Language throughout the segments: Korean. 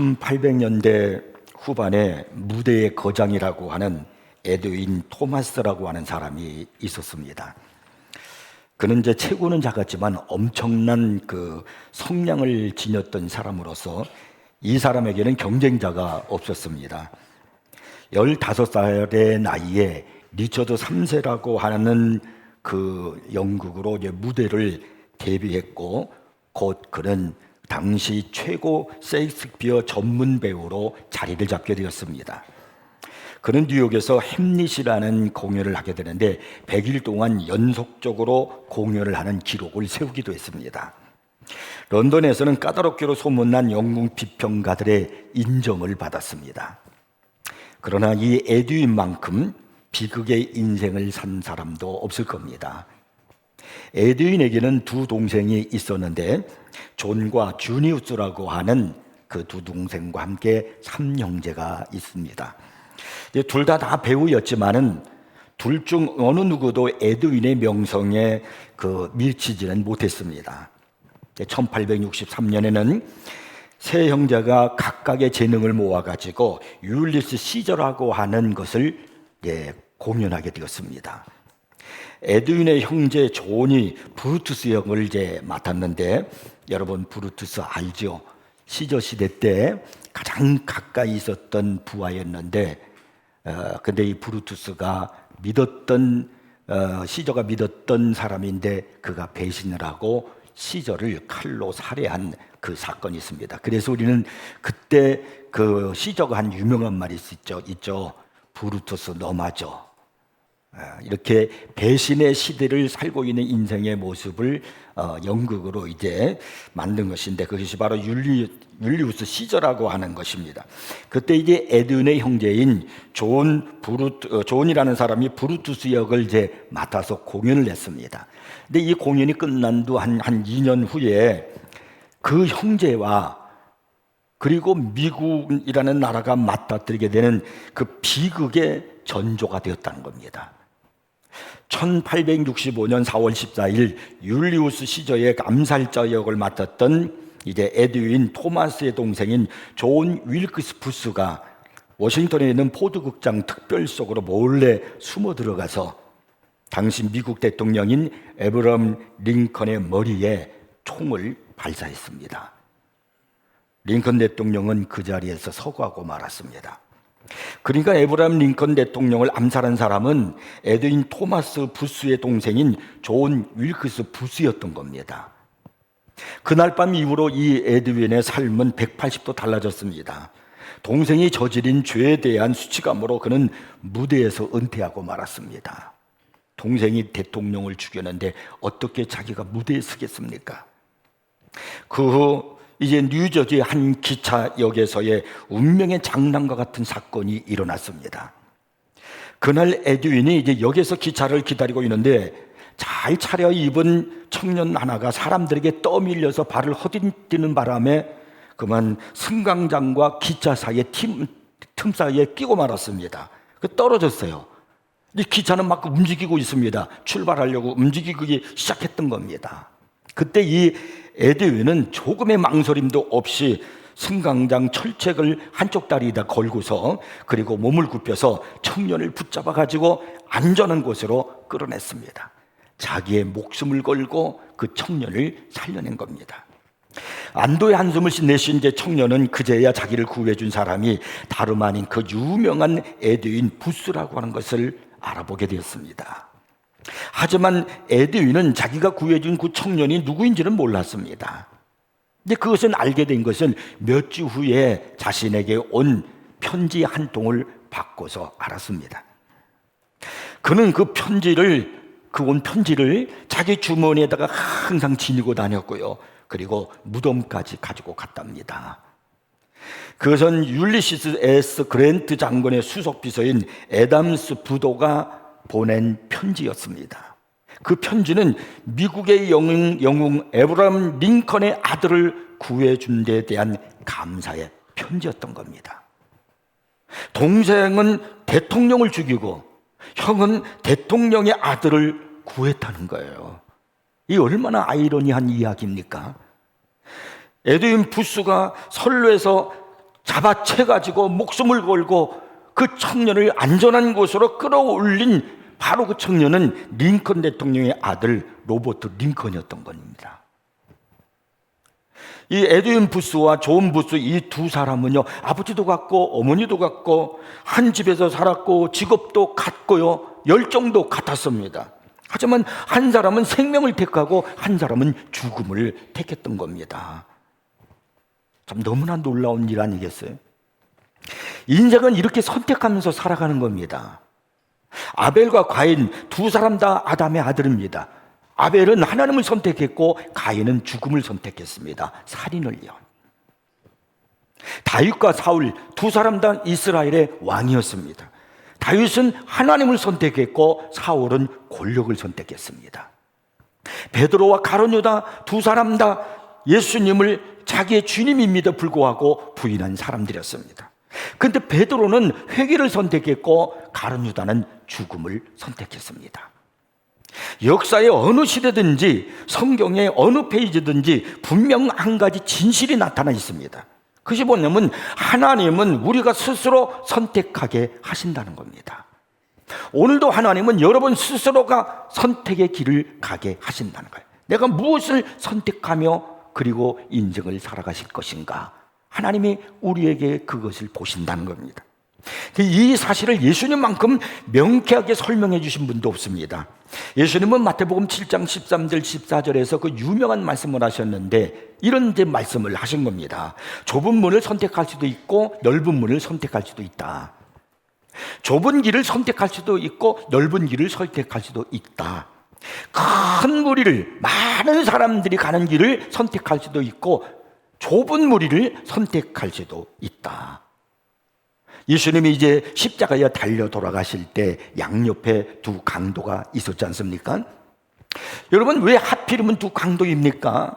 1800년대 후반에 무대의 거장이라고 하는 에드윈 토마스라고 하는 사람이 있었습니다. 그는 이제 체구는 작았지만 엄청난 그 성량을 지녔던 사람으로서 이 사람에게는 경쟁자가 없었습니다. 15살의 나이에 리처드 3세라고 하는 그 연극으로 이제 무대를 데뷔했고, 곧 그는 당시 최고 셰익스피어 전문 배우로 자리를 잡게 되었습니다. 그는 뉴욕에서 햄릿이라는 공연을 하게 되는데 100일 동안 연속적으로 공연을 하는 기록을 세우기도 했습니다. 런던에서는 까다롭기로 소문난 영국 비평가들의 인정을 받았습니다. 그러나 이 에드윈만큼 비극의 인생을 산 사람도 없을 겁니다. 에드윈에게는 두 동생이 있었는데 존과 주니우스라고 하는 그 두 동생과 함께 3형제가 있습니다. 둘 다 배우였지만은 둘 중 어느 누구도 에드윈의 명성에 미치지는 못했습니다. 1863년에는 세 형제가 각각의 재능을 모아가지고 율리스 시저라고 하는 것을 공연하게 되었습니다. 에드윈의 형제 존이 브루투스 역을 맡았는데, 여러분 브루투스 알죠? 시저 시대 때 가장 가까이 있었던 부하였는데, 근데 이 브루투스가 시저가 믿었던 사람인데 그가 배신을 하고 시저를 칼로 살해한 그 사건이 있습니다. 그래서 우리는 그때 그 시저가 한 유명한 말이 있죠. 브루투스 너 맞아. 이렇게 배신의 시대를 살고 있는 인생의 모습을 연극으로 이제 만든 것인데, 그것이 바로 율리우스 시저라고 하는 것입니다. 그때 이제 에드윈의 형제인 존이라는 사람이 브루투스 역을 맡아서 공연을 했습니다. 근데 이 공연이 끝난 후 한 2년 후에 그 형제와 그리고 미국이라는 나라가 맞닥뜨리게 되는 그 비극의 전조가 되었다는 겁니다. 1865년 4월 14일 율리우스 시저의 암살자 역을 맡았던 이제 에드윈 토마스의 동생인 존 윌크스 부스가 워싱턴에 있는 포드 극장 특별석으로 몰래 숨어 들어가서 당시 미국 대통령인 에브러함 링컨의 머리에 총을 발사했습니다. 링컨 대통령은 그 자리에서 서거하고 말았습니다. 그러니까 에브러함 링컨 대통령을 암살한 사람은 에드윈 토마스 부스의 동생인 존 윌크스 부스였던 겁니다. 그날 밤 이후로 이 에드윈의 삶은 180도 달라졌습니다. 동생이 저지른 죄에 대한 수치감으로 그는 무대에서 은퇴하고 말았습니다. 동생이 대통령을 죽였는데 어떻게 자기가 무대에 서겠습니까? 그 후 이제 뉴저지 한 기차역에서의 운명의 장난과 같은 사건이 일어났습니다. 그날 에드윈이 이제 역에서 기차를 기다리고 있는데 잘 차려입은 청년 하나가 사람들에게 떠밀려서 발을 허디디는 바람에 그만 승강장과 기차 사이에 틈 사이에 끼고 말았습니다. 떨어졌어요. 이 기차는 막 움직이고 있습니다. 출발하려고 움직이기 시작했던 겁니다. 그때 이 에드윈은 조금의 망설임도 없이 승강장 철책을 한쪽 다리에다 걸고서 그리고 몸을 굽혀서 청년을 붙잡아 가지고 안전한 곳으로 끌어냈습니다. 자기의 목숨을 걸고 그 청년을 살려낸 겁니다. 안도의 한숨을 내쉰 이제 청년은 그제야 자기를 구해준 사람이 다름 아닌 그 유명한 에드윈 부스라고 하는 것을 알아보게 되었습니다. 하지만 에드윈은 자기가 구해준 그 청년이 누구인지는 몰랐습니다. 근데 그것은 알게 된 것은 몇 주 후에 자신에게 온 편지 한 통을 받고서 알았습니다. 그는 그 온 편지를 자기 주머니에다가 항상 지니고 다녔고요. 그리고 무덤까지 가지고 갔답니다. 그것은 율리시스 S 그랜트 장군의 수석 비서인 애담스 부도가 보낸 편지였습니다. 그 편지는 미국의 영웅 에브러함 링컨의 아들을 구해준 데 대한 감사의 편지였던 겁니다. 동생은 대통령을 죽이고 형은 대통령의 아들을 구했다는 거예요. 이 얼마나 아이러니한 이야기입니까? 에드윈 부스가 선로에서 잡아채가지고 목숨을 걸고 그 청년을 안전한 곳으로 끌어올린 바로 그 청년은 링컨 대통령의 아들 로버트 링컨이었던 겁니다. 이 에드윈 부스와 존 부스 이 두 사람은요, 아버지도 같고 어머니도 같고 한 집에서 살았고 직업도 같고요, 열정도 같았습니다. 하지만 한 사람은 생명을 택하고 한 사람은 죽음을 택했던 겁니다. 참 너무나 놀라운 일 아니겠어요? 인생은 이렇게 선택하면서 살아가는 겁니다. 아벨과 가인 두 사람 다 아담의 아들입니다. 아벨은 하나님을 선택했고 가인은 죽음을 선택했습니다. 살인을요. 다윗과 사울 두 사람 다 이스라엘의 왕이었습니다. 다윗은 하나님을 선택했고 사울은 권력을 선택했습니다. 베드로와 가룟 유다 두 사람 다 예수님을 자기의 주님임에도 불구하고 부인한 사람들이었습니다. 그런데 베드로는 회개를 선택했고 가룟 유다는 죽음을 선택했습니다. 역사의 어느 시대든지 성경의 어느 페이지든지 분명 한 가지 진실이 나타나 있습니다. 그것이 뭐냐면 하나님은 우리가 스스로 선택하게 하신다는 겁니다. 오늘도 하나님은 여러분 스스로가 선택의 길을 가게 하신다는 거예요. 내가 무엇을 선택하며 그리고 인생을 살아가실 것인가, 하나님이 우리에게 그것을 보신다는 겁니다. 이 사실을 예수님만큼 명쾌하게 설명해 주신 분도 없습니다. 예수님은 마태복음 7장 13절 14절에서 그 유명한 말씀을 하셨는데 이런 이제 말씀을 하신 겁니다. 좁은 문을 선택할 수도 있고 넓은 문을 선택할 수도 있다. 좁은 길을 선택할 수도 있고 넓은 길을 선택할 수도 있다. 큰 무리를, 많은 사람들이 가는 길을 선택할 수도 있고 좁은 무리를 선택할 수도 있다. 예수님이 이제 십자가에 달려 돌아가실 때 양옆에 두 강도가 있었지 않습니까? 여러분, 왜 하필이면 두 강도입니까?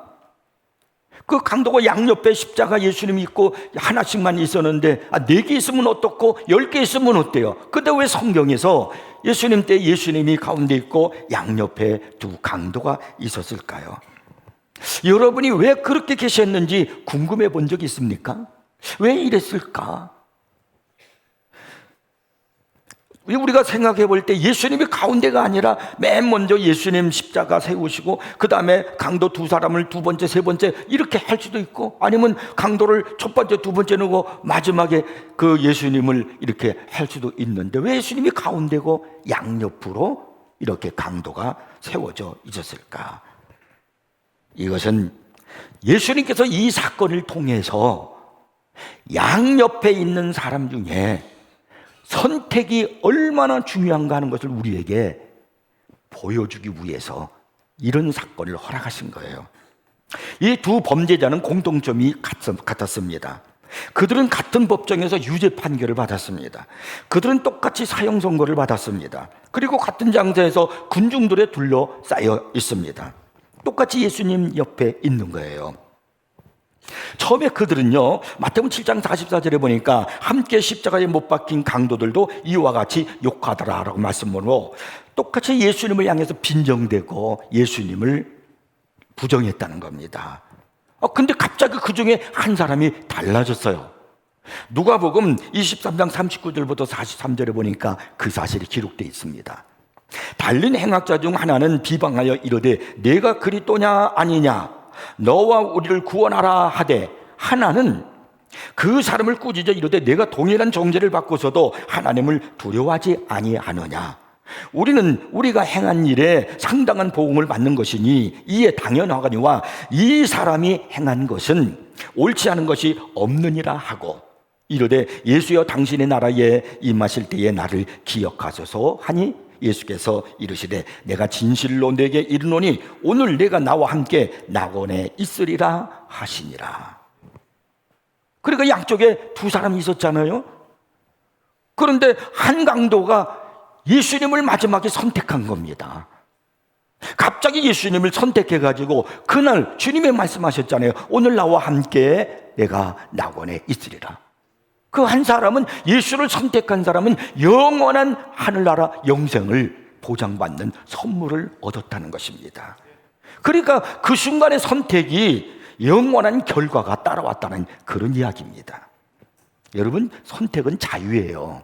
그 강도가 양옆에 십자가 예수님이 있고 하나씩만 있었는데 4개 있으면 어떻고 10개 있으면 어때요? 근데 왜 성경에서 예수님 때 예수님이 가운데 있고 양옆에 두 강도가 있었을까요? 여러분이 왜 그렇게 계셨는지 궁금해 본 적 있습니까? 왜 이랬을까? 우리가 생각해 볼 때 예수님이 가운데가 아니라 맨 먼저 예수님 십자가 세우시고 그 다음에 강도 두 사람을 두 번째, 세 번째 이렇게 할 수도 있고, 아니면 강도를 첫 번째, 두 번째 놓고 마지막에 그 예수님을 이렇게 할 수도 있는데 왜 예수님이 가운데고 양옆으로 이렇게 강도가 세워져 있었을까? 이것은 예수님께서 이 사건을 통해서 양옆에 있는 사람 중에 선택이 얼마나 중요한가 하는 것을 우리에게 보여주기 위해서 이런 사건을 허락하신 거예요. 이 두 범죄자는 공통점이 같았습니다. 그들은 같은 법정에서 유죄 판결을 받았습니다. 그들은 똑같이 사형 선고를 받았습니다. 그리고 같은 장소에서 군중들에 둘러싸여 있습니다. 똑같이 예수님 옆에 있는 거예요. 처음에 그들은요, 마태복음 7장 44절에 보니까 함께 십자가에 못 박힌 강도들도 이와 같이 욕하더라라고 말씀으로 똑같이 예수님을 향해서 빈정대고 예수님을 부정했다는 겁니다. 근데 갑자기 그 중에 한 사람이 달라졌어요. 누가복음 23장 39절부터 43절에 보니까 그 사실이 기록되어 있습니다. 달린 행악자 중 하나는 비방하여 이르되 내가 그리스도냐 아니냐 너와 우리를 구원하라 하되, 하나는 그 사람을 꾸짖어 이르되 내가 동일한 정죄를 받고서도 하나님을 두려워하지 아니하느냐. 우리는 우리가 행한 일에 상당한 보응을 받는 것이니 이에 당연하거니와 이 사람이 행한 것은 옳지 않은 것이 없느니라 하고 이르되 예수여 당신의 나라에 임하실 때에 나를 기억하소서 하니 예수께서 이르시되 내가 진실로 내게 이르노니 오늘 내가 나와 함께 낙원에 있으리라 하시니라. 그러니까 양쪽에 두 사람이 있었잖아요. 그런데 한 강도가 예수님을 마지막에 선택한 겁니다. 갑자기 예수님을 선택해가지고 그날 주님의 말씀하셨잖아요. 오늘 나와 함께 내가 낙원에 있으리라. 그 한 사람은, 예수를 선택한 사람은 영원한 하늘나라 영생을 보장받는 선물을 얻었다는 것입니다. 그러니까 그 순간의 선택이 영원한 결과가 따라왔다는 그런 이야기입니다. 여러분, 선택은 자유예요.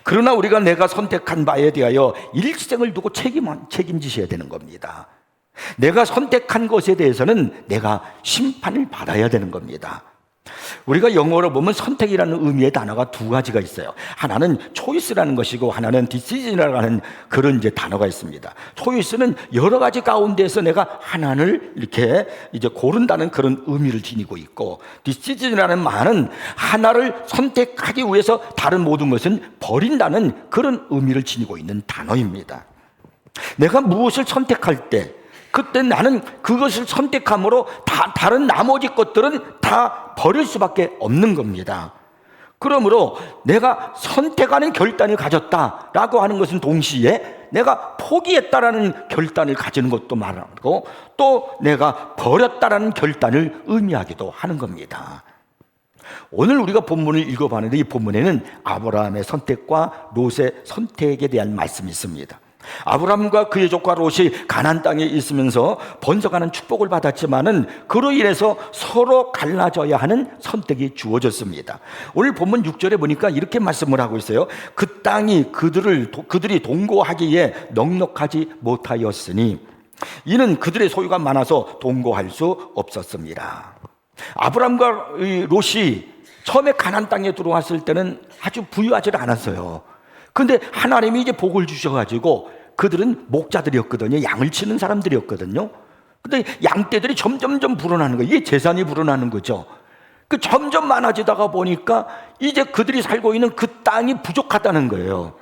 그러나 우리가 내가 선택한 바에 대하여 일생을 두고 책임지셔야 되는 겁니다. 내가 선택한 것에 대해서는 내가 심판을 받아야 되는 겁니다. 우리가 영어로 보면 선택이라는 의미의 단어가 두 가지가 있어요. 하나는 choice라는 것이고 하나는 decision이라는 하는 그런 이제 단어가 있습니다. choice는 여러 가지 가운데서 내가 하나를 이렇게 이제 고른다는 그런 의미를 지니고 있고, decision이라는 말은 하나를 선택하기 위해서 다른 모든 것은 버린다는 그런 의미를 지니고 있는 단어입니다. 내가 무엇을 선택할 때 그때 나는 그것을 선택함으로 다른 나머지 것들은 다 버릴 수밖에 없는 겁니다. 그러므로 내가 선택하는 결단을 가졌다라고 하는 것은 동시에 내가 포기했다라는 결단을 가지는 것도 말하고, 또 내가 버렸다라는 결단을 의미하기도 하는 겁니다. 오늘 우리가 본문을 읽어봤는데 이 본문에는 아브라함의 선택과 롯의 선택에 대한 말씀이 있습니다. 아브라함과 그의 조카 롯이 가나안 땅에 있으면서 번성하는 축복을 받았지만은 그로 인해서 서로 갈라져야 하는 선택이 주어졌습니다. 오늘 본문 6절에 보니까 이렇게 말씀을 하고 있어요. 그 땅이 그들이 동거하기에 넉넉하지 못하였으니 이는 그들의 소유가 많아서 동거할 수 없었습니다. 아브라함과 롯이 처음에 가나안 땅에 들어왔을 때는 아주 부유하지 않았어요. 근데 하나님이 이제 복을 주셔가지고 그들은 목자들이었거든요. 양을 치는 사람들이었거든요. 근데 양떼들이 점점점 불어나는 거예요. 이게 재산이 불어나는 거죠. 그 점점 많아지다가 보니까 이제 그들이 살고 있는 그 땅이 부족하다는 거예요.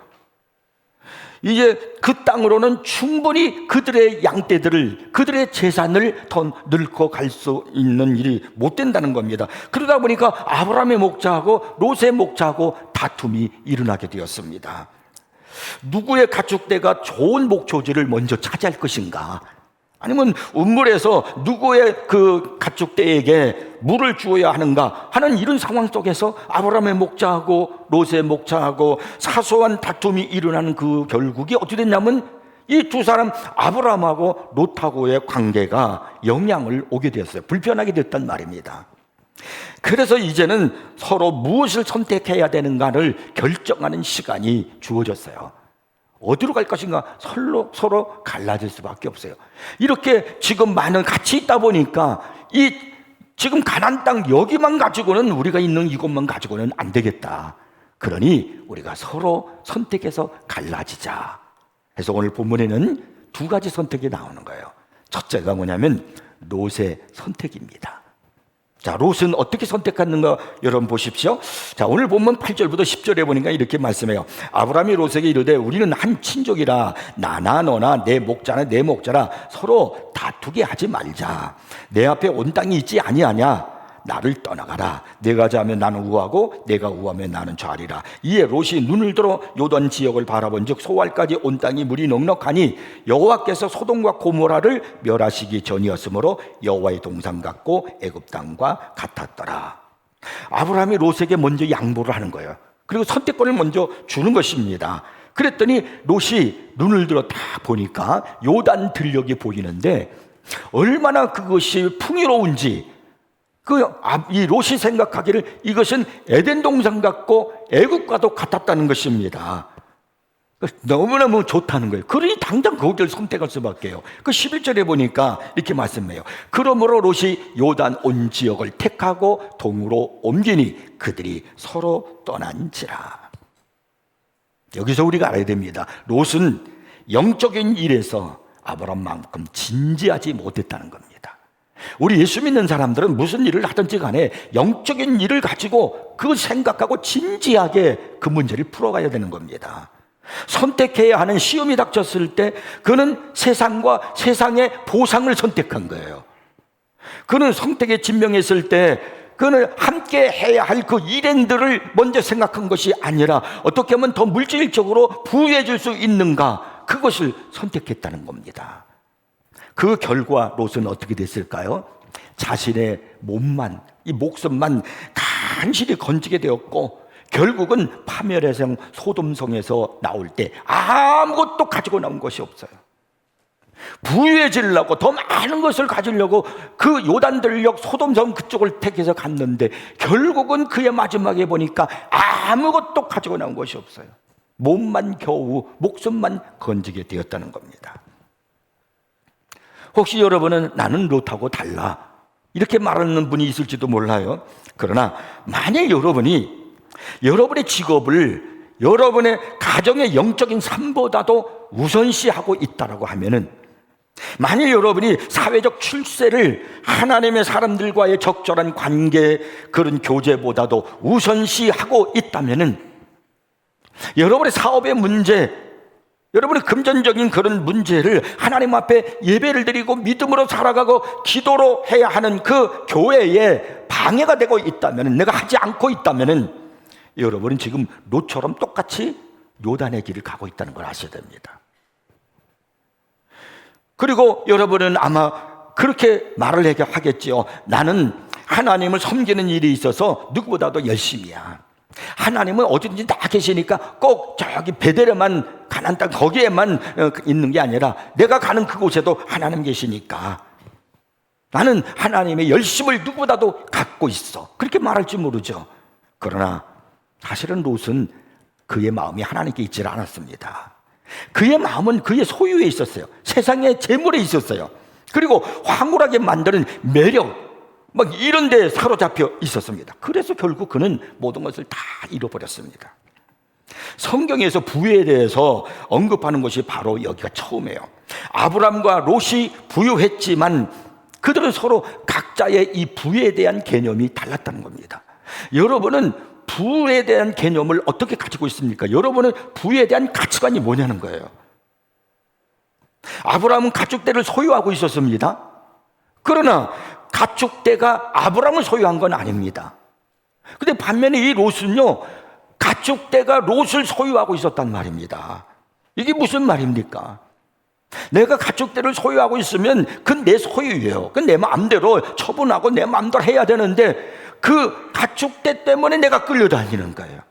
이제 그 땅으로는 충분히 그들의 양떼들을, 그들의 재산을 더 늙고 갈 수 있는 일이 못 된다는 겁니다. 그러다 보니까 아브라함의 목자하고 롯의 목자하고 다툼이 일어나게 되었습니다. 누구의 가축대가 좋은 목초지를 먼저 차지할 것인가? 아니면 우물에서 누구의 그 가축대에게 물을 주어야 하는가 하는 이런 상황 속에서 아브라함의 목자하고 롯의 목자하고 사소한 다툼이 일어나는 그 결국이 어떻게 됐냐면 이 두 사람 아브라함하고 롯하고의 관계가 영향을 오게 되었어요. 불편하게 됐단 말입니다. 그래서 이제는 서로 무엇을 선택해야 되는가를 결정하는 시간이 주어졌어요. 어디로 갈 것인가 서로 갈라질 수밖에 없어요. 이렇게 지금 많은 같이 있다 보니까 이 지금 가나안 땅 여기만 가지고는, 우리가 있는 이곳만 가지고는 안 되겠다. 그러니 우리가 서로 선택해서 갈라지자. 그래서 오늘 본문에는 두 가지 선택이 나오는 거예요. 첫째가 뭐냐면 롯의 선택입니다. 자, 롯은 어떻게 선택했는가 여러분 보십시오. 자, 오늘 본문 8절부터 10절에 보니까 이렇게 말씀해요. 아브라함이 롯에게 이르되 우리는 한 친족이라 나나 너나 내 목자나 내 목자라 서로 다투게 하지 말자. 내 앞에 온 땅이 있지 아니하냐? 나를 떠나가라. 내가 좌하면 나는 우하고 내가 우하면 나는 좌리라. 이에 롯이 눈을 들어 요단 지역을 바라본즉 소알까지 온 땅이 물이 넉넉하니 여호와께서 소돔과 고모라를 멸하시기 전이었으므로 여호와의 동산 같고 애굽 땅과 같았더라. 아브라함이 롯에게 먼저 양보를 하는 거예요. 그리고 선택권을 먼저 주는 것입니다. 그랬더니 롯이 눈을 들어 딱 보니까 요단 들녘이 보이는데 얼마나 그것이 풍요로운지, 이 롯이 생각하기를 이것은 에덴 동산 같고 애국과도 같았다는 것입니다. 너무너무 좋다는 거예요. 그러니 당장 거기를 선택할 수밖에요. 그 11절에 보니까 이렇게 말씀해요. 그러므로 롯이 요단 온 지역을 택하고 동으로 옮기니 그들이 서로 떠난지라. 여기서 우리가 알아야 됩니다. 롯은 영적인 일에서 아브라함만큼 진지하지 못했다는 겁니다. 우리 예수 믿는 사람들은 무슨 일을 하든지 간에 영적인 일을 가지고 그 생각하고 진지하게 그 문제를 풀어가야 되는 겁니다. 선택해야 하는 시험이 닥쳤을 때 그는 세상과 세상의 보상을 선택한 거예요. 그는 선택에 직면했을 때 그는 함께 해야 할 그 일행들을 먼저 생각한 것이 아니라 어떻게 하면 더 물질적으로 부유해질 수 있는가, 그것을 선택했다는 겁니다. 그 결과 롯은 어떻게 됐을까요? 자신의 몸만, 이 목숨만 간신히 건지게 되었고 결국은 파멸의 성 소돔성에서 나올 때 아무것도 가지고 나온 것이 없어요. 부유해지려고 더 많은 것을 가지려고 그 요단들역 소돔성 그쪽을 택해서 갔는데 결국은 그의 마지막에 보니까 아무것도 가지고 나온 것이 없어요. 몸만 겨우 목숨만 건지게 되었다는 겁니다. 혹시 여러분은 나는 롯하고 달라 이렇게 말하는 분이 있을지도 몰라요. 그러나 만약 여러분의 직업을 여러분의 가정의 영적인 삶보다도 우선시하고 있다라고 하면은, 만약 여러분이 사회적 출세를 하나님의 사람들과의 적절한 관계, 그런 교제보다도 우선시하고 있다면은, 여러분의 사업의 문제, 여러분의 금전적인 그런 문제를 하나님 앞에 예배를 드리고 믿음으로 살아가고 기도로 해야 하는 그 교회에 방해가 되고 있다면, 내가 하지 않고 있다면 여러분은 지금 롯처럼 똑같이 요단의 길을 가고 있다는 걸 아셔야 됩니다. 그리고 여러분은 아마 그렇게 말을 하겠지요. 나는 하나님을 섬기는 일이 있어서 누구보다도 열심이야. 하나님은 어디든지 다 계시니까 꼭 저기 베델에만, 가나안 땅 거기에만 있는 게 아니라 내가 가는 그곳에도 하나님 계시니까 나는 하나님의 열심을 누구보다도 갖고 있어. 그렇게 말할지 모르죠. 그러나 사실은 롯은 그의 마음이 하나님께 있지 않았습니다. 그의 마음은 그의 소유에 있었어요. 세상의 재물에 있었어요. 그리고 황홀하게 만드는 매력, 막 이런 데 사로잡혀 있었습니다. 그래서 결국 그는 모든 것을 다 잃어버렸습니다. 성경에서 부에 대해서 언급하는 것이 바로 여기가 처음이에요. 아브람과 롯이 부유했지만 그들은 서로 각자의 이 부에 대한 개념이 달랐다는 겁니다. 여러분은 부에 대한 개념을 어떻게 가지고 있습니까? 여러분은 부에 대한 가치관이 뭐냐는 거예요. 아브라함은 가축대를 소유하고 있었습니다. 그러나 가축대가 아브라함을 소유한 건 아닙니다. 근데 반면에 이 롯은요, 가축대가 롯을 소유하고 있었단 말입니다. 이게 무슨 말입니까? 내가 가축대를 소유하고 있으면 그건 내 소유예요. 그건 내 마음대로 처분하고 내 마음대로 해야 되는데 그 가축대 때문에 내가 끌려다니는 거예요.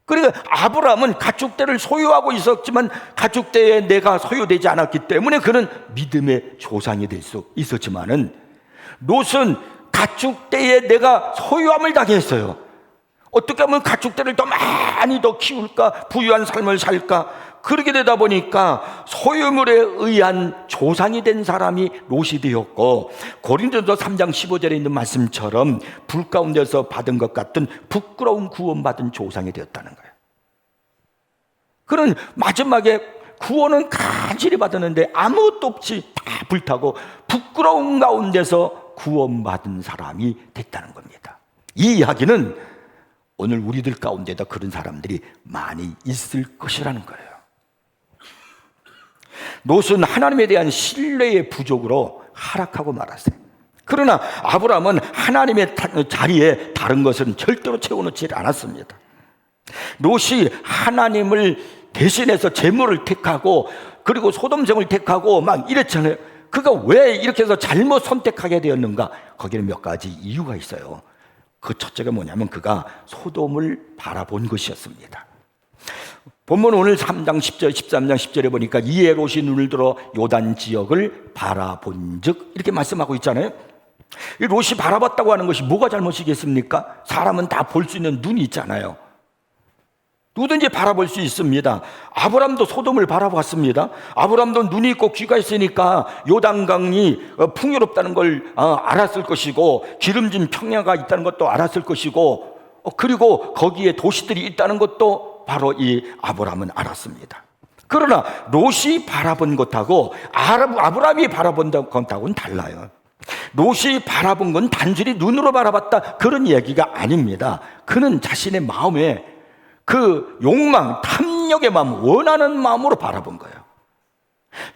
그러니까 아브라함은 가축대를 소유하고 있었지만 가축대에 내가 소유되지 않았기 때문에 그는 믿음의 조상이 될 수 있었지만은, 롯은 가축대에 내가 소유함을 당했어요. 어떻게 하면 가축대를 더 많이 더 키울까, 부유한 삶을 살까, 그렇게 되다 보니까 소유물에 의한 조상이 된 사람이 롯이 되었고, 고린도서 3장 15절에 있는 말씀처럼 불 가운데서 받은 것 같은 부끄러운 구원받은 조상이 되었다는 거예요. 그는 마지막에 구원은 간절히 받았는데 아무것도 없이 다 불타고 부끄러운 가운데서 구원받은 사람이 됐다는 겁니다. 이 이야기는 오늘 우리들 가운데도 그런 사람들이 많이 있을 것이라는 거예요. 롯은 하나님에 대한 신뢰의 부족으로 하락하고 말았어요. 그러나 아브라함은 하나님의 자리에 다른 것은 절대로 채워놓지 않았습니다. 롯이 하나님을 대신해서 재물을 택하고 그리고 소돔성을 택하고 막 이랬잖아요. 그가 왜 이렇게 해서 잘못 선택하게 되었는가? 거기는 몇 가지 이유가 있어요. 그 첫째가 뭐냐면 그가 소돔을 바라본 것이었습니다. 본문 오늘 3장 10절, 13장 10절에 보니까 이에 롯이 눈을 들어 요단 지역을 바라본 즉 이렇게 말씀하고 있잖아요. 이 롯이 바라봤다고 하는 것이 뭐가 잘못이겠습니까? 사람은 다 볼 수 있는 눈이 있잖아요. 누구든지 바라볼 수 있습니다. 아브람도 소돔을 바라봤습니다. 아브람도 눈이 있고 귀가 있으니까 요단강이 풍요롭다는 걸 알았을 것이고 기름진 평야가 있다는 것도 알았을 것이고 그리고 거기에 도시들이 있다는 것도 바로 이 아브람은 알았습니다. 그러나 롯이 바라본 것하고 아브람이 바라본 것하고는 달라요. 롯이 바라본 건 단순히 눈으로 바라봤다 그런 얘기가 아닙니다. 그는 자신의 마음에 그 욕망, 탐욕의 마음, 원하는 마음으로 바라본 거예요.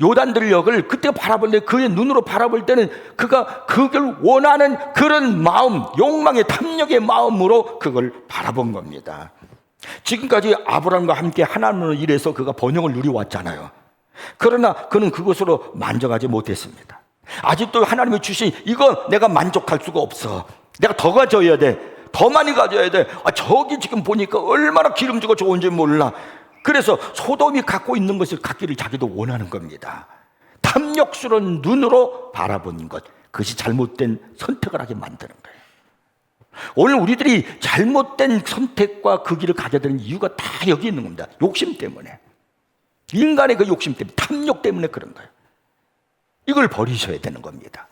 요단들역을 그때 바라볼 때 그의 눈으로 바라볼 때는 그가 그걸 원하는 그런 마음, 욕망의 탐욕의 마음으로 그걸 바라본 겁니다. 지금까지 아브람과 함께 하나님으로 일해서 그가 번영을 누려왔잖아요. 그러나 그는 그것으로 만족하지 못했습니다. 아직도 하나님이 주신 이거 내가 만족할 수가 없어. 내가 더 가져야 돼. 더 많이 가져야 돼. 저기 지금 보니까 얼마나 기름지고 좋은지 몰라. 그래서 소돔이 갖고 있는 것을 갖기를 자기도 원하는 겁니다. 탐욕스러운 눈으로 바라보는 것, 그것이 잘못된 선택을 하게 만드는 거예요. 오늘 우리들이 잘못된 선택과 그 길을 가게 되는 이유가 다 여기 있는 겁니다. 욕심 때문에. 인간의 그 욕심 때문에, 탐욕 때문에 그런 거예요. 이걸 버리셔야 되는 겁니다.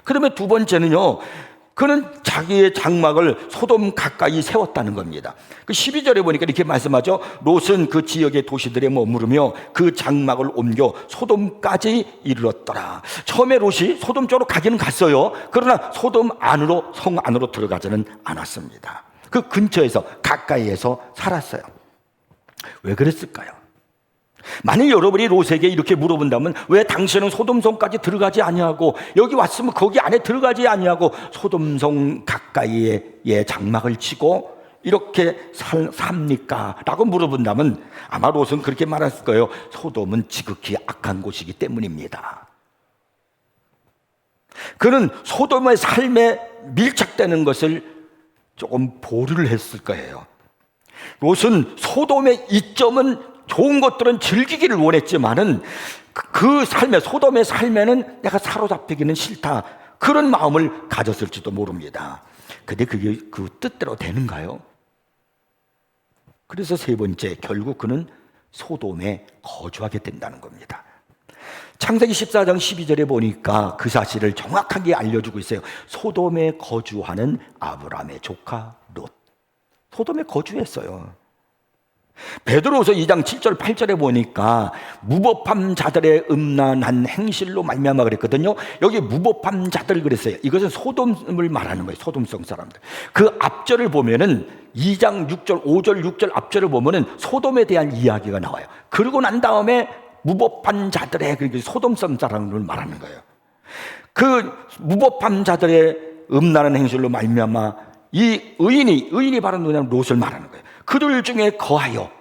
그다음에 두 번째는요, 그는 자기의 장막을 소돔 가까이 세웠다는 겁니다. 그 12절에 보니까 이렇게 말씀하죠. 롯은 그 지역의 도시들에 머무르며 그 장막을 옮겨 소돔까지 이르렀더라. 처음에 롯이 소돔 쪽으로 가기는 갔어요. 그러나 소돔 안으로, 성 안으로 들어가지는 않았습니다. 그 근처에서, 가까이에서 살았어요. 왜 그랬을까요? 만일 여러분이 롯에게 이렇게 물어본다면, 왜 당신은 소돔성까지 들어가지 아니하고 여기 왔으면 거기 안에 들어가지 아니하고 소돔성 가까이에 장막을 치고 이렇게 삽니까? 라고 물어본다면 아마 롯은 그렇게 말했을 거예요. 소돔은 지극히 악한 곳이기 때문입니다. 그는 소돔의 삶에 밀착되는 것을 조금 보류를 했을 거예요. 롯은 소돔의 이점은, 좋은 것들은 즐기기를 원했지만은 그 삶에, 소돔의 삶에는 내가 사로잡히기는 싫다, 그런 마음을 가졌을지도 모릅니다. 근데 그게 그 뜻대로 되는가요? 그래서 세 번째, 결국 그는 소돔에 거주하게 된다는 겁니다. 창세기 14장 12절에 보니까 그 사실을 정확하게 알려주고 있어요. 소돔에 거주하는 아브라함의 조카 롯. 소돔에 거주했어요. 베드로후서 2장 7절 8절에 보니까 무법한 자들의 음란한 행실로 말미암아 그랬거든요. 여기 무법한 자들 그랬어요. 이것은 소돔을 말하는 거예요. 소돔성 사람들. 그 앞절을 보면은 2장 6절 5절 6절 앞절을 보면은 소돔에 대한 이야기가 나와요. 그러고 난 다음에 무법한 자들의, 그러니까 소돔성 사람을 말하는 거예요. 그 무법한 자들의 음란한 행실로 말미암아 이 의인이 바로 누구냐면 롯을 말하는 거예요. 그들 중에 거하여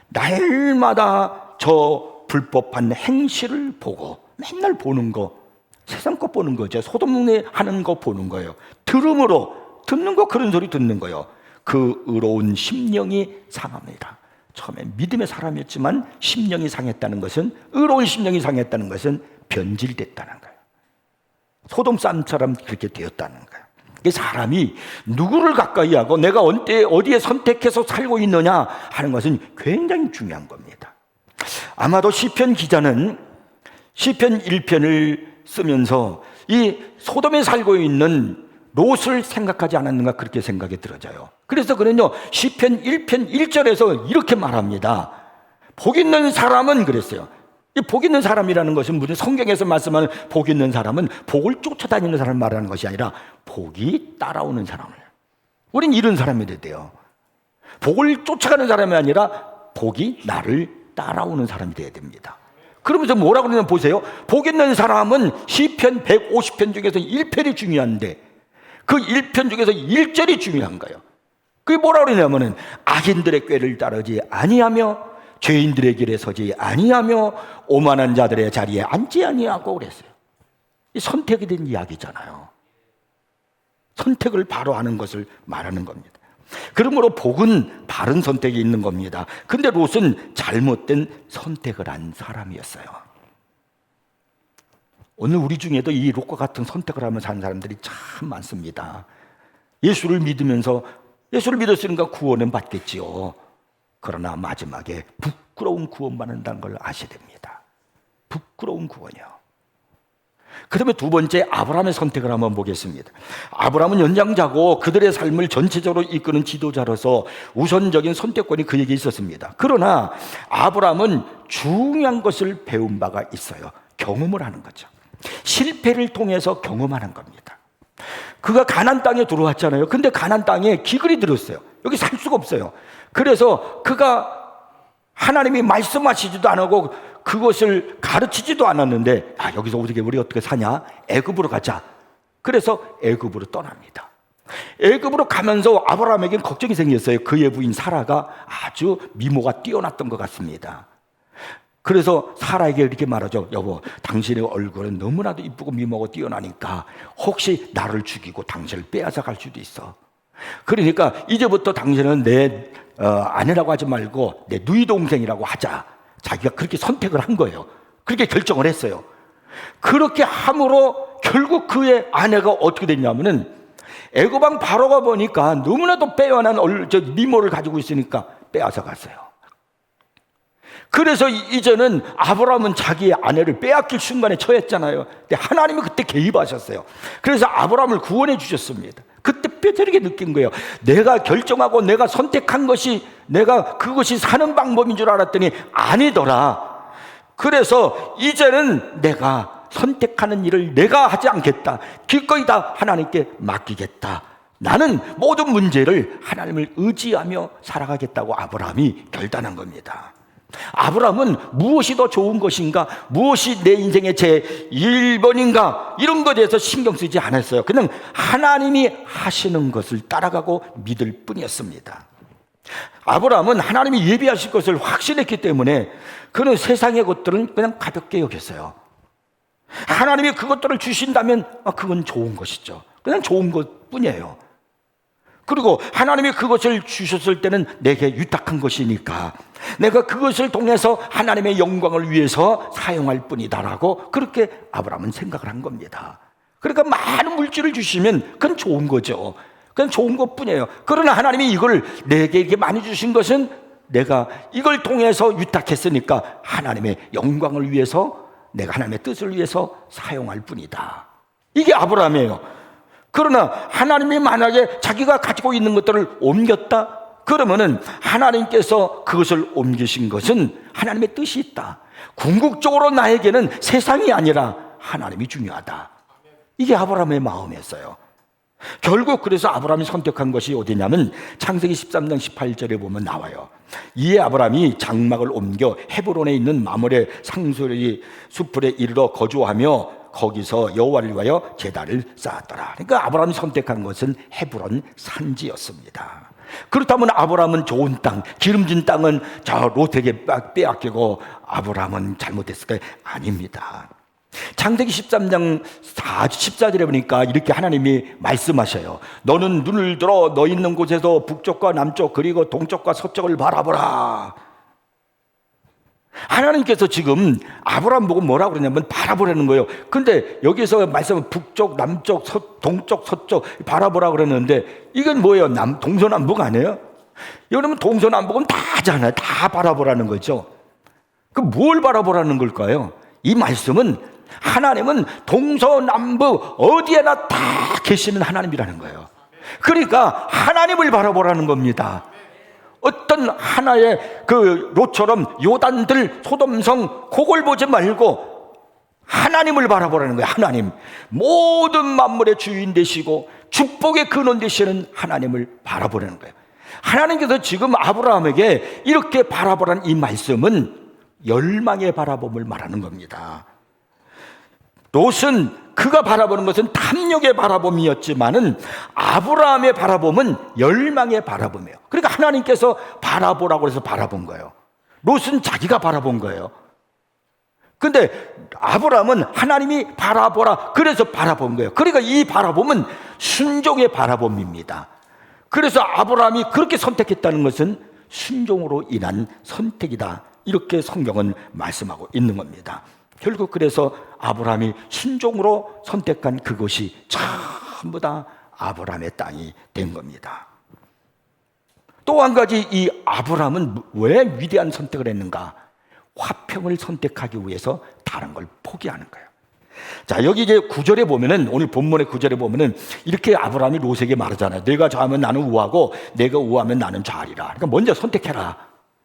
날마다 저 불법한 행실을 보고, 맨날 보는 거, 세상 것 보는 거죠. 소돔에 하는 거 보는 거예요. 들음으로, 듣는 거, 그런 소리 듣는 거예요. 그 의로운 심령이 상합니다. 처음에 믿음의 사람이었지만 심령이 상했다는 것은, 의로운 심령이 상했다는 것은 변질됐다는 거예요. 소돔 사람처럼 그렇게 되었다는 거예요. 사람이 누구를 가까이 하고 내가 어디에 선택해서 살고 있느냐 하는 것은 굉장히 중요한 겁니다. 아마도 시편 기자는 시편 1편을 쓰면서 이 소돔에 살고 있는 롯을 생각하지 않았는가, 그렇게 생각이 들어져요. 그래서 그는요, 시편 1편 1절에서 이렇게 말합니다. 복 있는 사람은, 그랬어요. 이 복 있는 사람이라는 것은 무슨 성경에서 말씀하는 복 있는 사람은 복을 쫓아다니는 사람을 말하는 것이 아니라 복이 따라오는 사람을, 우린 이런 사람이 돼야 돼요. 복을 쫓아가는 사람이 아니라 복이 나를 따라오는 사람이 돼야 됩니다. 그러면서 뭐라고 그러냐면, 보세요. 복 있는 사람은 시편 150편 중에서 1편이 중요한데 그 1편 중에서 1절이 중요한 거예요. 그게 뭐라고 그러냐면은, 악인들의 꾀를 따르지 아니하며 죄인들의 길에 서지 아니하며 오만한 자들의 자리에 앉지 아니하고 그랬어요. 이 선택이 된 이야기잖아요. 선택을 바로 하는 것을 말하는 겁니다. 그러므로 복은 바른 선택이 있는 겁니다. 근데 롯은 잘못된 선택을 한 사람이었어요. 오늘 우리 중에도 이 롯과 같은 선택을 하면서 사는 사람들이 참 많습니다. 예수를 믿었으니까 구원은 받겠지요. 그러나 마지막에 부끄러운 구원 받는다는 걸 아셔야 됩니다. 부끄러운 구원이요. 그 다음에 두 번째, 아브라함의 선택을 한번 보겠습니다. 아브라함은 연장자고 그들의 삶을 전체적으로 이끄는 지도자로서 우선적인 선택권이 그에게 있었습니다. 그러나 아브라함은 중요한 것을 배운 바가 있어요. 경험을 하는 거죠. 실패를 통해서 경험하는 겁니다. 그가 가나안 땅에 들어왔잖아요. 근데 가나안 땅에 기근이 들었어요. 여기 살 수가 없어요. 그래서 그가 하나님이 말씀하시지도 않고 그것을 가르치지도 않았는데, 여기서 우리 어떻게 사냐? 애굽으로 가자. 그래서 애굽으로 떠납니다. 애굽으로 가면서 아브라함에게는 걱정이 생겼어요. 그의 부인 사라가 아주 미모가 뛰어났던 것 같습니다. 그래서 사라에게 이렇게 말하죠. 여보, 당신의 얼굴은 너무나도 이쁘고 미모가 뛰어나니까 혹시 나를 죽이고 당신을 빼앗아 갈 수도 있어. 그러니까 이제부터 당신은 내 아내라고 하지 말고 내 누이 동생이라고 하자. 자기가 그렇게 선택을 한 거예요. 그렇게 결정을 했어요. 그렇게 함으로 결국 그의 아내가 어떻게 됐냐면은 애굽 왕 바로가 보니까 너무나도 빼어난 미모를 가지고 있으니까 빼앗아 갔어요. 그래서 이제는 아브라함은 자기의 아내를 빼앗길 순간에 처했잖아요. 근데 하나님이 그때 개입하셨어요. 그래서 아브라함을 구원해 주셨습니다. 그때 뼈저리게 느낀 거예요. 내가 결정하고 내가 선택한 것이 내가 그것이 사는 방법인 줄 알았더니 아니더라. 그래서 이제는 내가 선택하는 일을 내가 하지 않겠다. 기꺼이 다 하나님께 맡기겠다. 나는 모든 문제를 하나님을 의지하며 살아가겠다고 아브라함이 결단한 겁니다. 아브라함은 무엇이 더 좋은 것인가, 무엇이 내 인생의 제 1번인가 이런 것에 대해서 신경 쓰지 않았어요. 그냥 하나님이 하시는 것을 따라가고 믿을 뿐이었습니다. 아브라함은 하나님이 예비하실 것을 확신했기 때문에 그는 세상의 것들은 그냥 가볍게 여겼어요. 하나님이 그것들을 주신다면 그건 좋은 것이죠. 그냥 좋은 것뿐이에요. 그리고 하나님이 그것을 주셨을 때는 내게 유탁한 것이니까 내가 그것을 통해서 하나님의 영광을 위해서 사용할 뿐이다라고 그렇게 아브라함은 생각을 한 겁니다. 그러니까 많은 물질을 주시면 그건 좋은 거죠. 그건 좋은 것뿐이에요. 그러나 하나님이 이걸 내게 이렇게 많이 주신 것은 내가 이걸 통해서 유탁했으니까 하나님의 영광을 위해서 내가 하나님의 뜻을 위해서 사용할 뿐이다. 이게 아브라함이에요. 그러나 하나님이 만약에 자기가 가지고 있는 것들을 옮겼다? 그러면은 하나님께서 그것을 옮기신 것은 하나님의 뜻이 있다. 궁극적으로 나에게는 세상이 아니라 하나님이 중요하다. 이게 아브라함의 마음이었어요. 결국 그래서 아브라함이 선택한 것이 어디냐면 창세기 13장 18절에 보면 나와요. 이에 아브라함이 장막을 옮겨 헤브론에 있는 마므레 상수리 수풀에 이르러 거주하며 거기서 여호와를 위하여 제단을 쌓았더라. 그러니까 아브라함이 선택한 것은 헤브론 산지였습니다. 그렇다면 아브라함은 좋은 땅, 기름진 땅은 저 롯에게 빼앗기고 아브라함은 잘못했을까요? 아닙니다. 창세기 13장 14절에 보니까 이렇게 하나님이 말씀하셔요. 너는 눈을 들어 너 있는 곳에서 북쪽과 남쪽 그리고 동쪽과 서쪽을 바라보라. 하나님께서 지금 아브라함 보고 뭐라고 그러냐면 바라보라는 거예요. 근데 여기서 말씀은 북쪽, 남쪽, 동쪽, 서쪽 바라보라 그러는데 이건 뭐예요? 동서남북 아니에요? 여러분 동서남북은 다 하잖아요. 다 바라보라는 거죠. 그럼 뭘 바라보라는 걸까요? 이 말씀은 하나님은 동서남북 어디에나 다 계시는 하나님이라는 거예요. 그러니까 하나님을 바라보라는 겁니다. 어떤 하나의 그 롯처럼 요단들 소돔성 그걸 보지 말고 하나님을 바라보라는 거예요. 하나님, 모든 만물의 주인 되시고 축복의 근원 되시는 하나님을 바라보라는 거예요. 하나님께서 지금 아브라함에게 이렇게 바라보라는 이 말씀은 열망의 바라봄을 말하는 겁니다. 롯은 그가 바라보는 것은 탐욕의 바라봄이었지만은 아브라함의 바라봄은 열망의 바라봄이에요. 그러니까 하나님께서 바라보라고 해서 바라본 거예요. 롯은 자기가 바라본 거예요. 근데 아브라함은 하나님이 바라보라 그래서 바라본 거예요. 그러니까 이 바라봄은 순종의 바라봄입니다. 그래서 아브라함이 그렇게 선택했다는 것은 순종으로 인한 선택이다. 이렇게 성경은 말씀하고 있는 겁니다. 결국 그래서 아브라함이 순종으로 선택한 그것이 전부 다 아브라함의 땅이 된 겁니다. 또 한 가지 이 아브라함은 왜 위대한 선택을 했는가? 화평을 선택하기 위해서 다른 걸 포기하는 거예요. 자, 여기 이제 9절에 보면은 오늘 본문의 9절에 보면은 이렇게 아브라함이 롯에게 말하잖아요. 내가 좌하면 나는 우하고 내가 우하면 나는 좌리라. 그러니까 먼저 선택해라.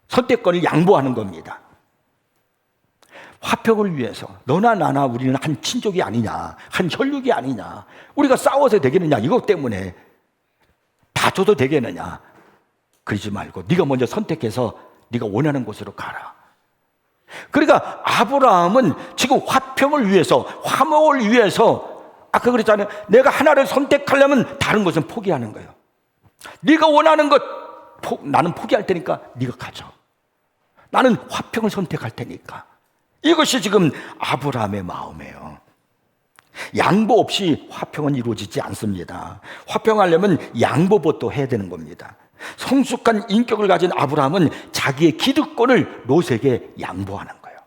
선택권을 양보하는 겁니다. 화평을 위해서 너나 나나 우리는 한 친족이 아니냐, 한 혈육이 아니냐, 우리가 싸워서 되겠느냐, 이것 때문에 다퉈도 되겠느냐, 그러지 말고 네가 먼저 선택해서 네가 원하는 곳으로 가라. 그러니까 아브라함은 지금 화평을 위해서, 화목을 위해서 아까 그랬잖아요. 내가 하나를 선택하려면 다른 것은 포기하는 거예요. 네가 원하는 것 나는 포기할 테니까 네가 가져. 나는 화평을 선택할 테니까. 이것이 지금 아브라함의 마음이에요. 양보 없이 화평은 이루어지지 않습니다. 화평하려면 양보부터 해야 되는 겁니다. 성숙한 인격을 가진 아브라함은 자기의 기득권을 롯에게 양보하는 거예요.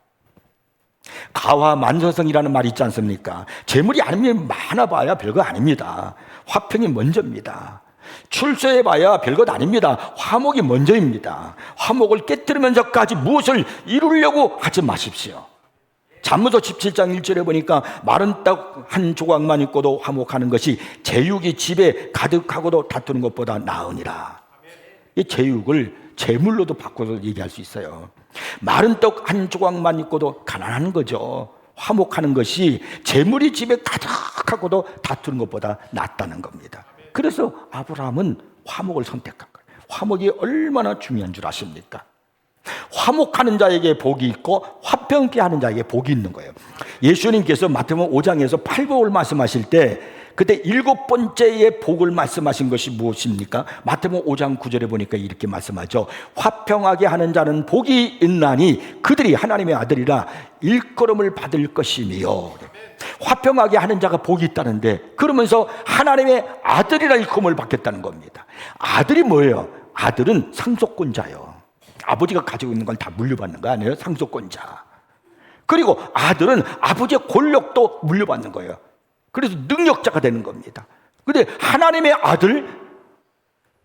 가화만서성이라는 말이 있지 않습니까? 재물이 아니면 많아봐야 별거 아닙니다. 화평이 먼저입니다. 출세해봐야 별것 아닙니다. 화목이 먼저입니다. 화목을 깨뜨리면서까지 무엇을 이루려고 하지 마십시오. 잠언서 17장 1절에 보니까 마른 떡 한 조각만 있고도 화목하는 것이 제육이 집에 가득하고도 다투는 것보다 나으니라. 이 제육을 재물로도 바꿔서 얘기할 수 있어요. 마른 떡 한 조각만 있고도 가난한 거죠. 화목하는 것이 재물이 집에 가득하고도 다투는 것보다 낫다는 겁니다. 그래서 아브라함은 화목을 선택한 거예요. 화목이 얼마나 중요한 줄 아십니까? 화목하는 자에게 복이 있고 화평케 하는 자에게 복이 있는 거예요. 예수님께서 마태복음 5장에서 팔복을 말씀하실 때 그때 7번째의 복을 말씀하신 것이 무엇입니까? 마태복음 5장 9절에 보니까 이렇게 말씀하죠. 화평하게 하는 자는 복이 있나니 그들이 하나님의 아들이라 일컬음을 받을 것이며. 화평하게 하는 자가 복이 있다는데 그러면서 하나님의 아들이라 일컬음을 받겠다는 겁니다. 아들이 뭐예요? 아들은 상속권자예요. 아버지가 가지고 있는 건 다 물려받는 거 아니에요? 상속권자. 그리고 아들은 아버지의 권력도 물려받는 거예요. 그래서 능력자가 되는 겁니다. 근데 하나님의 아들,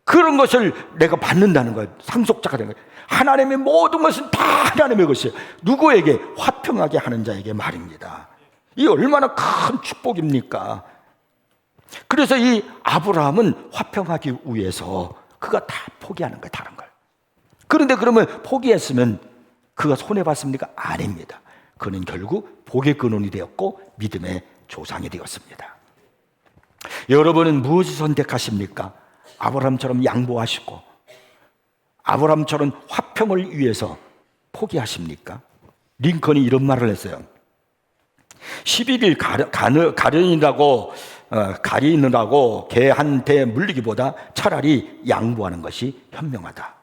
그런 것을 내가 받는다는 거예요. 상속자가 되는 거예요. 하나님의 모든 것은 다 하나님의 것이에요. 누구에게? 화평하게 하는 자에게 말입니다. 이 얼마나 큰 축복입니까? 그래서 이 아브라함은 화평하기 위해서 그가 다 포기하는 거예요. 다른 걸. 그런데 그러면 포기했으면 그가 손해봤습니까? 아닙니다. 그는 결국 복의 근원이 되었고 믿음의 조상이 되었습니다. 여러분은 무엇을 선택하십니까? 아브라함처럼 양보하시고 아브라함처럼 화평을 위해서 포기하십니까? 링컨이 이런 말을 했어요. 11일 가리느라고 개한테 물리기보다 차라리 양보하는 것이 현명하다.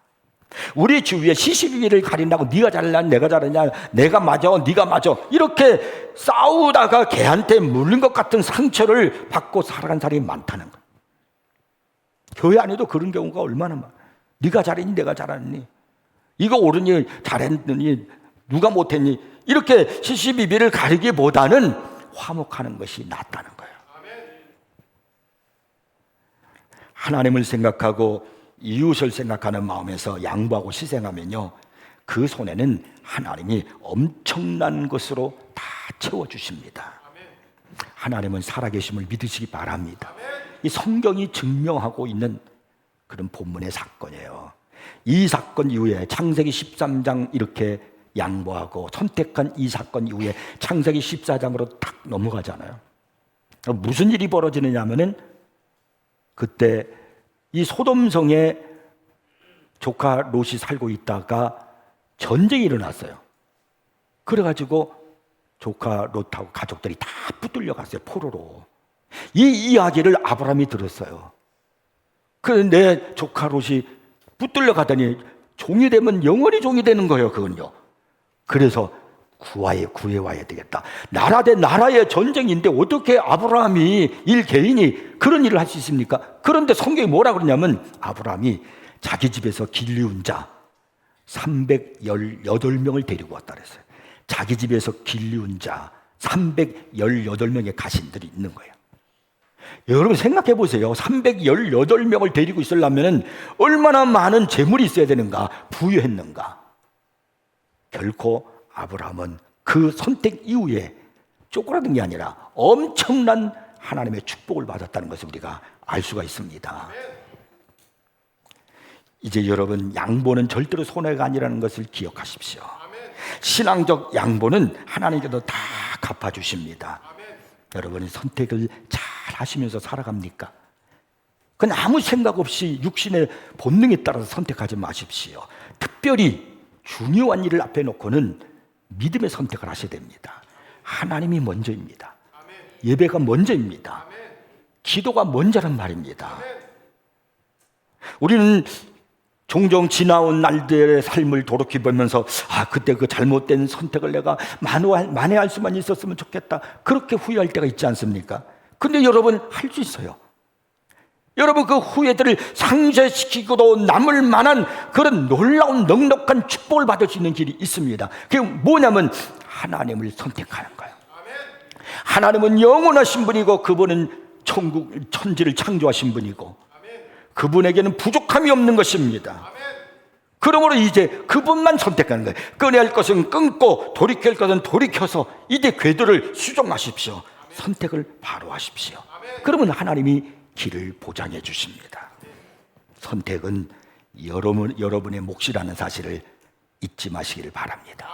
우리 주위에 시시비비를 가린다고 네가 잘나 내가 잘하냐, 내가 맞아 네가 맞아, 이렇게 싸우다가 개한테 물린 것 같은 상처를 받고 살아간 사람이 많다는 거예요. 교회 안에도 그런 경우가 얼마나 많아. 네가 잘했니 내가 잘했니, 이거 옳으니 잘했느니 누가 못했니, 이렇게 시시비비를 가리기보다는 화목하는 것이 낫다는 거예요. 하나님을 생각하고 이웃을 생각하는 마음에서 양보하고 희생하면요, 그 손에는 하나님이 엄청난 것으로 다 채워주십니다. 하나님은 살아계심을 믿으시기 바랍니다. 이 성경이 증명하고 있는 그런 본문의 사건이에요. 이 사건 이후에 창세기 13장 이렇게 양보하고 선택한 이 사건 이후에 창세기 14장으로 딱 넘어가잖아요. 무슨 일이 벌어지느냐 하면은 그때 이 소돔성에 조카 롯이 살고 있다가 전쟁이 일어났어요. 그래가지고 조카 롯하고 가족들이 다 붙들려 갔어요. 포로로. 이 이야기를 아브라함이 들었어요. 그런데 내 조카 롯이 붙들려 가더니 종이 되면 영원히 종이 되는 거예요. 그건요. 그래서 구해와야 되겠다. 나라 대 나라의 전쟁인데 어떻게 아브라함이 개인이 그런 일을 할 수 있습니까? 그런데 성경이 뭐라 그러냐면 아브라함이 자기 집에서 길리운 자 318명을 데리고 왔다 그랬어요. 자기 집에서 길리운 자 318명의 가신들이 있는 거예요. 여러분 생각해 보세요. 318명을 데리고 있으려면 얼마나 많은 재물이 있어야 되는가, 부유했는가. 결코 아브라함은 그 선택 이후에 쪼그라든 게 아니라 엄청난 하나님의 축복을 받았다는 것을 우리가 알 수가 있습니다. 이제 여러분, 양보는 절대로 손해가 아니라는 것을 기억하십시오. 신앙적 양보는 하나님께서 다 갚아주십니다. 여러분이 선택을 잘 하시면서 살아갑니까? 그냥 아무 생각 없이 육신의 본능에 따라서 선택하지 마십시오. 특별히 중요한 일을 앞에 놓고는 믿음의 선택을 하셔야 됩니다. 하나님이 먼저입니다. 예배가 먼저입니다. 기도가 먼저란 말입니다. 우리는 종종 지나온 날들의 삶을 돌이켜보면서 그때 그 잘못된 선택을 내가 만회할 수만 있었으면 좋겠다, 그렇게 후회할 때가 있지 않습니까? 근데 여러분, 할 수 있어요. 여러분, 그 후회들을 상쇄시키고도 남을 만한 그런 놀라운 넉넉한 축복을 받을 수 있는 길이 있습니다. 그게 뭐냐면 하나님을 선택하는 거예요. 하나님은 영원하신 분이고 그분은 천지를 창조하신 분이고 그분에게는 부족함이 없는 것입니다. 그러므로 이제 그분만 선택하는 거예요. 끊어야 할 것은 끊고 돌이킬 것은 돌이켜서 이제 궤도를 수정하십시오. 선택을 바로 하십시오. 그러면 하나님이 길을 보장해 주십니다. 선택은 여러분의 몫이라는 사실을 잊지 마시기를 바랍니다.